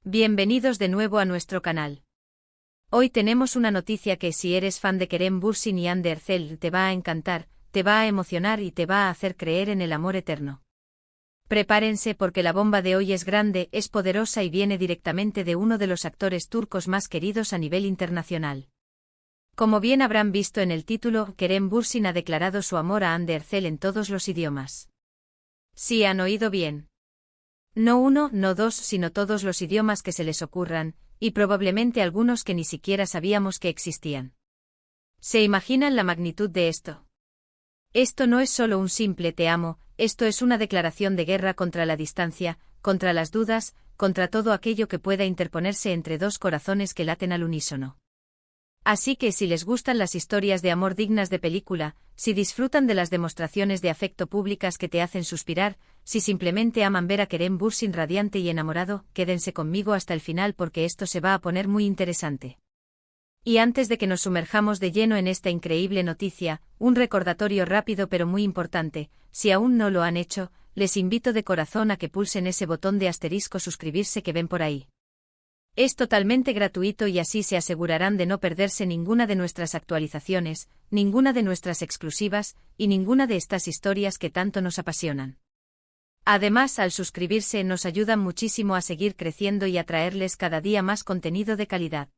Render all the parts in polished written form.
Bienvenidos de nuevo a nuestro canal. Hoy tenemos una noticia que si eres fan de Kerem Bürsin y Hande Erçel te va a encantar, te va a emocionar y te va a hacer creer en el amor eterno. Prepárense porque la bomba de hoy es grande, es poderosa y viene directamente de uno de los actores turcos más queridos a nivel internacional. Como bien habrán visto en el título, Kerem Bürsin ha declarado su amor a Hande Erçel en todos los idiomas. Sí, han oído bien. No uno, no dos, sino todos los idiomas que se les ocurran, y probablemente algunos que ni siquiera sabíamos que existían. ¿Se imaginan la magnitud de esto? Esto no es solo un simple te amo, esto es una declaración de guerra contra la distancia, contra las dudas, contra todo aquello que pueda interponerse entre dos corazones que laten al unísono. Así que si les gustan las historias de amor dignas de película, si disfrutan de las demostraciones de afecto públicas que te hacen suspirar, si simplemente aman ver a Kerem Bürsin radiante y enamorado, quédense conmigo hasta el final porque esto se va a poner muy interesante. Y antes de que nos sumerjamos de lleno en esta increíble noticia, un recordatorio rápido pero muy importante, si aún no lo han hecho, les invito de corazón a que pulsen ese botón de asterisco suscribirse que ven por ahí. Es totalmente gratuito y así se asegurarán de no perderse ninguna de nuestras actualizaciones, ninguna de nuestras exclusivas, y ninguna de estas historias que tanto nos apasionan. Además, al suscribirse nos ayudan muchísimo a seguir creciendo y a traerles cada día más contenido de calidad.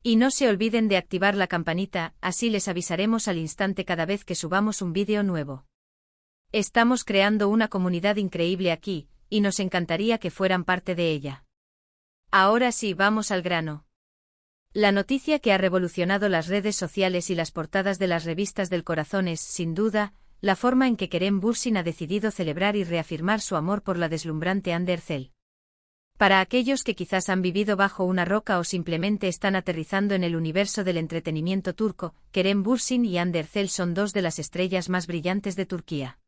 Y no se olviden de activar la campanita, así les avisaremos al instante cada vez que subamos un vídeo nuevo. Estamos creando una comunidad increíble aquí, y nos encantaría que fueran parte de ella. Ahora sí, vamos al grano. La noticia que ha revolucionado las redes sociales y las portadas de las revistas del corazón es, sin duda, la forma en que Kerem Bürsin ha decidido celebrar y reafirmar su amor por la deslumbrante Hande Erçel. Para aquellos que quizás han vivido bajo una roca o simplemente están aterrizando en el universo del entretenimiento turco, Kerem Bürsin y Hande Erçel son dos de las estrellas más brillantes de Turquía.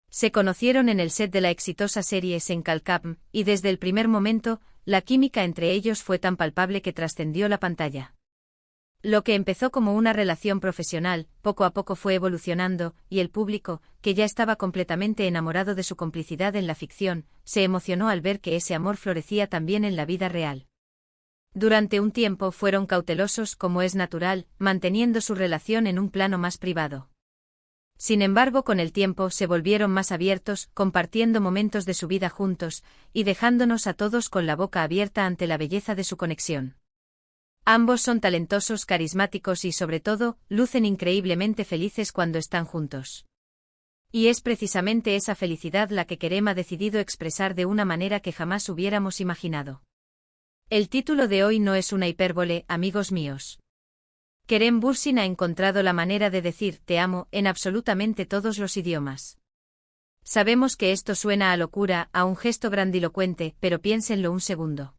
Se conocieron en el set de la exitosa serie Sen Kalkapm, y desde el primer momento, la química entre ellos fue tan palpable que trascendió la pantalla. Lo que empezó como una relación profesional, poco a poco fue evolucionando, y el público, que ya estaba completamente enamorado de su complicidad en la ficción, se emocionó al ver que ese amor florecía también en la vida real. Durante un tiempo fueron cautelosos, como es natural, manteniendo su relación en un plano más privado. Sin embargo, con el tiempo se volvieron más abiertos, compartiendo momentos de su vida juntos, y dejándonos a todos con la boca abierta ante la belleza de su conexión. Ambos son talentosos, carismáticos y sobre todo, lucen increíblemente felices cuando están juntos. Y es precisamente esa felicidad la que Kerem ha decidido expresar de una manera que jamás hubiéramos imaginado. El título de hoy no es una hipérbole, amigos míos. Kerem Bürsin ha encontrado la manera de decir te amo en absolutamente todos los idiomas. Sabemos que esto suena a locura, a un gesto grandilocuente, pero piénsenlo un segundo.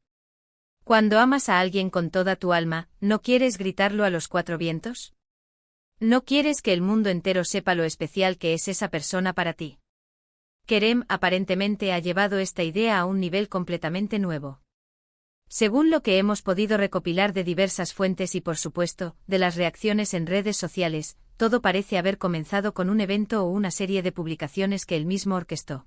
Cuando amas a alguien con toda tu alma, ¿no quieres gritarlo a los cuatro vientos? ¿No quieres que el mundo entero sepa lo especial que es esa persona para ti? Kerem aparentemente ha llevado esta idea a un nivel completamente nuevo. Según lo que hemos podido recopilar de diversas fuentes y por supuesto, de las reacciones en redes sociales, todo parece haber comenzado con un evento o una serie de publicaciones que él mismo orquestó.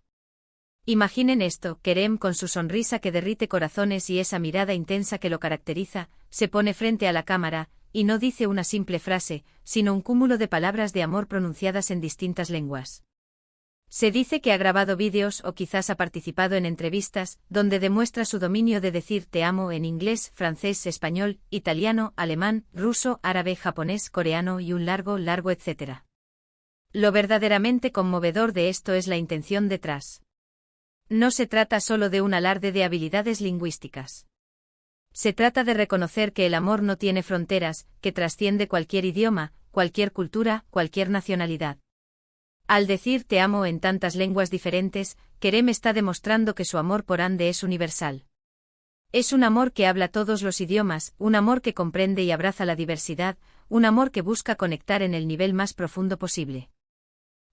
Imaginen esto, Kerem con su sonrisa que derrite corazones y esa mirada intensa que lo caracteriza, se pone frente a la cámara, y no dice una simple frase, sino un cúmulo de palabras de amor pronunciadas en distintas lenguas. Se dice que ha grabado vídeos o quizás ha participado en entrevistas, donde demuestra su dominio de decir te amo en inglés, francés, español, italiano, alemán, ruso, árabe, japonés, coreano y un largo etcétera. Lo verdaderamente conmovedor de esto es la intención detrás. No se trata solo de un alarde de habilidades lingüísticas. Se trata de reconocer que el amor no tiene fronteras, que trasciende cualquier idioma, cualquier cultura, cualquier nacionalidad. Al decir te amo en tantas lenguas diferentes, Kerem está demostrando que su amor por Hande es universal. Es un amor que habla todos los idiomas, un amor que comprende y abraza la diversidad, un amor que busca conectar en el nivel más profundo posible.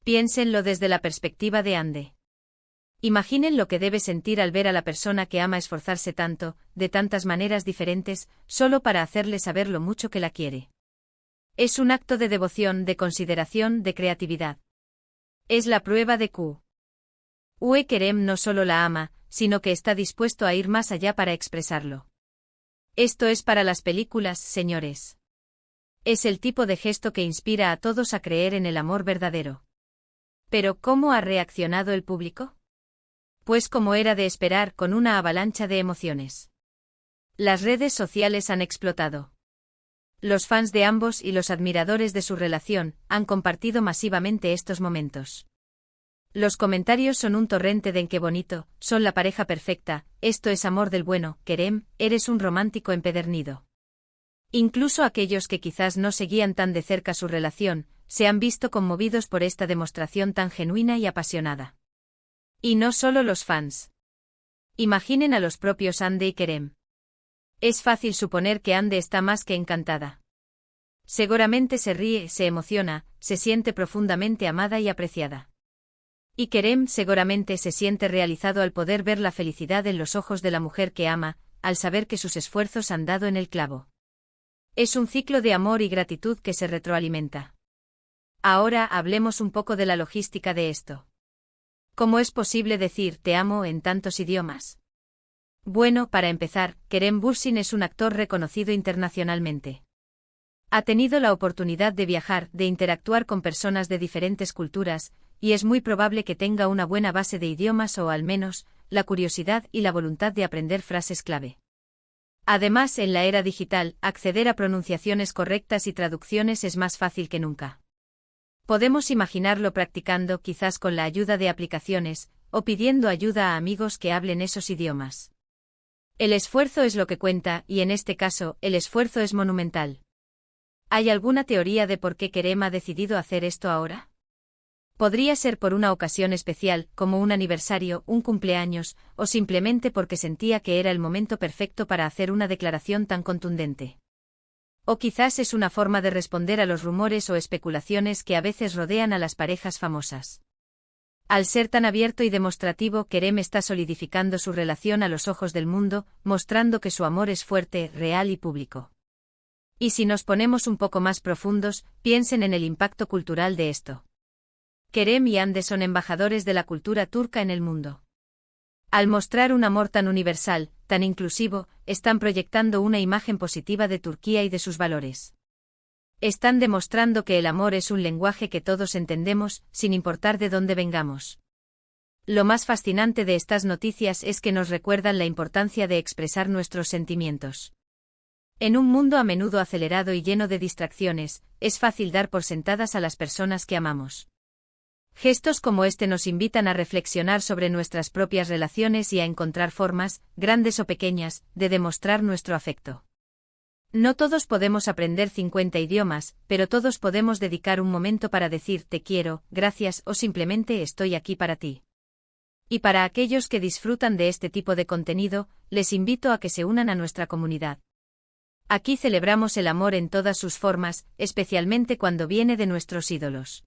Piénsenlo desde la perspectiva de Hande. Imaginen lo que debe sentir al ver a la persona que ama esforzarse tanto, de tantas maneras diferentes, solo para hacerle saber lo mucho que la quiere. Es un acto de devoción, de consideración, de creatividad. Es la prueba de que Kerem no solo la ama, sino que está dispuesto a ir más allá para expresarlo. Esto es para las películas, señores. Es el tipo de gesto que inspira a todos a creer en el amor verdadero. Pero ¿cómo ha reaccionado el público? Pues como era de esperar, con una avalancha de emociones. Las redes sociales han explotado. Los fans de ambos y los admiradores de su relación han compartido masivamente estos momentos. Los comentarios son un torrente de qué bonito, son la pareja perfecta, esto es amor del bueno, Kerem, eres un romántico empedernido. Incluso aquellos que quizás no seguían tan de cerca su relación, se han visto conmovidos por esta demostración tan genuina y apasionada. Y no solo los fans. Imaginen a los propios Ande y Kerem. Es fácil suponer que Ande está más que encantada. Seguramente se ríe, se emociona, se siente profundamente amada y apreciada. Y Kerem seguramente se siente realizado al poder ver la felicidad en los ojos de la mujer que ama, al saber que sus esfuerzos han dado en el clavo. Es un ciclo de amor y gratitud que se retroalimenta. Ahora hablemos un poco de la logística de esto. ¿Cómo es posible decir te amo en tantos idiomas? Bueno, para empezar, Kerem Bürsin es un actor reconocido internacionalmente. Ha tenido la oportunidad de viajar, de interactuar con personas de diferentes culturas, y es muy probable que tenga una buena base de idiomas o al menos, la curiosidad y la voluntad de aprender frases clave. Además, en la era digital, acceder a pronunciaciones correctas y traducciones es más fácil que nunca. Podemos imaginarlo practicando, quizás con la ayuda de aplicaciones, o pidiendo ayuda a amigos que hablen esos idiomas. El esfuerzo es lo que cuenta, y en este caso, el esfuerzo es monumental. ¿Hay alguna teoría de por qué Kerem ha decidido hacer esto ahora? Podría ser por una ocasión especial, como un aniversario, un cumpleaños, o simplemente porque sentía que era el momento perfecto para hacer una declaración tan contundente. O quizás es una forma de responder a los rumores o especulaciones que a veces rodean a las parejas famosas. Al ser tan abierto y demostrativo, Kerem está solidificando su relación a los ojos del mundo, mostrando que su amor es fuerte, real y público. Y si nos ponemos un poco más profundos, piensen en el impacto cultural de esto. Kerem y Hande son embajadores de la cultura turca en el mundo. Al mostrar un amor tan universal, tan inclusivo, están proyectando una imagen positiva de Turquía y de sus valores. Están demostrando que el amor es un lenguaje que todos entendemos, sin importar de dónde vengamos. Lo más fascinante de estas noticias es que nos recuerdan la importancia de expresar nuestros sentimientos. En un mundo a menudo acelerado y lleno de distracciones, es fácil dar por sentadas a las personas que amamos. Gestos como este nos invitan a reflexionar sobre nuestras propias relaciones y a encontrar formas, grandes o pequeñas, de demostrar nuestro afecto. No todos podemos aprender 50 idiomas, pero todos podemos dedicar un momento para decir te quiero, gracias o simplemente estoy aquí para ti. Y para aquellos que disfrutan de este tipo de contenido, les invito a que se unan a nuestra comunidad. Aquí celebramos el amor en todas sus formas, especialmente cuando viene de nuestros ídolos.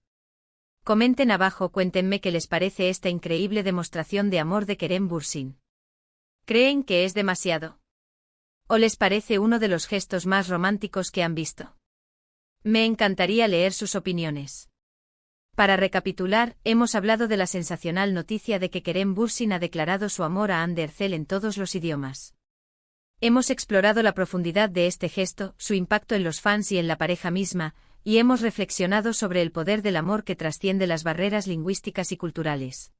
Comenten abajo, cuéntenme qué les parece esta increíble demostración de amor de Kerem Bürsin. ¿Creen que es demasiado? ¿O les parece uno de los gestos más románticos que han visto? Me encantaría leer sus opiniones. Para recapitular, hemos hablado de la sensacional noticia de que Kerem Bürsin ha declarado su amor a Hande Erçel en todos los idiomas. Hemos explorado la profundidad de este gesto, su impacto en los fans y en la pareja misma, y hemos reflexionado sobre el poder del amor que trasciende las barreras lingüísticas y culturales.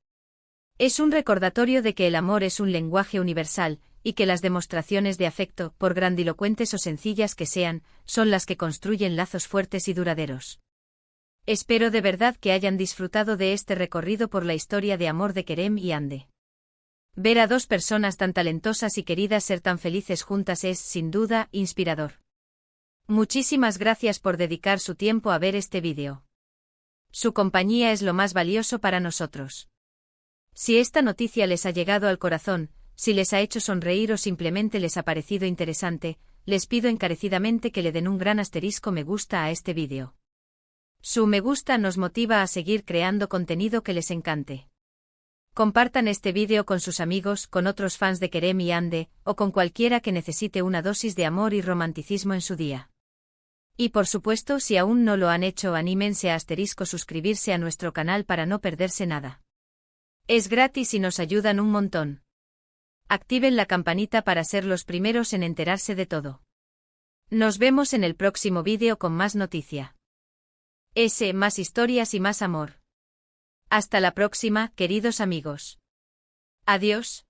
Es un recordatorio de que el amor es un lenguaje universal, y que las demostraciones de afecto, por grandilocuentes o sencillas que sean, son las que construyen lazos fuertes y duraderos. Espero de verdad que hayan disfrutado de este recorrido por la historia de amor de Kerem y Hande. Ver a dos personas tan talentosas y queridas ser tan felices juntas es, sin duda, inspirador. Muchísimas gracias por dedicar su tiempo a ver este vídeo. Su compañía es lo más valioso para nosotros. Si esta noticia les ha llegado al corazón, si les ha hecho sonreír o simplemente les ha parecido interesante, les pido encarecidamente que le den un gran asterisco me gusta a este vídeo. Su me gusta nos motiva a seguir creando contenido que les encante. Compartan este vídeo con sus amigos, con otros fans de Kerem y Hande, o con cualquiera que necesite una dosis de amor y romanticismo en su día. Y por supuesto, si aún no lo han hecho, anímense a suscribirse a nuestro canal para no perderse nada. Es gratis y nos ayudan un montón. Activen la campanita para ser los primeros en enterarse de todo. Nos vemos en el próximo vídeo con más noticia. Más historias y más amor. Hasta la próxima, queridos amigos. Adiós.